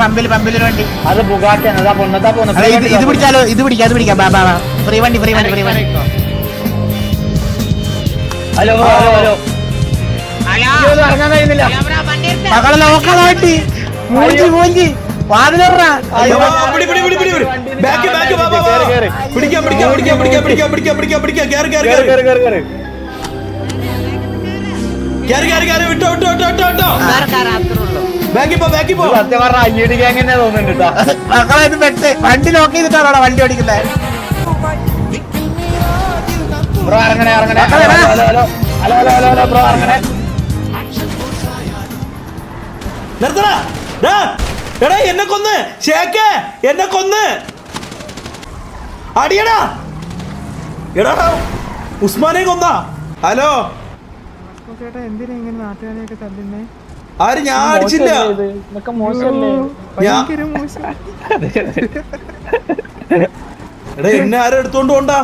പമ്പില് വണ്ടി. അത് ബുഗാട്ടിയാണ്. ഇത് പിടിച്ചാലോ? ഇത് പിടിക്കാം. ഫ്രീ വണ്ടി. ഹലോ ഇറങ്ങാൻ കഴിയുന്നില്ല. മകളെ ലോക്കാളാട്ടി മൂഞ്ചി വാതിലറാ. സത്യം പറഞ്ഞ അയ്യടി ഗ്യാങ്ങിനെ തോന്നുന്നുണ്ട്. മക്കളെ ഇത് പെട്ട് വണ്ടി ലോക്ക് ചെയ്തിട്ടാണോ വണ്ടി ഓടിക്കുന്നത്? ബ്രോ ഇറങ്ങണേ. ഹലോ ബ്രോ ഇറങ്ങണേ. നിർത്തടാ. എടാ എന്നെ കൊന്ന് ഷേക്കേ, എന്നെ കൊന്ന് അടിയടാ. എടാ ഉസ്മാനെ കൊന്നാ. ഹലോ ചേട്ടാ എന്തിനാ ഇങ്ങനെ നാട്ടുകാരെയൊക്കെ തല്ലുന്നേ? ആര്? ഞാൻ അടിച്ചില്ല. ഭയങ്കര മോശം. എടാ എന്നെ ആരും എടുത്തോണ്ട് പോണ്ടാ.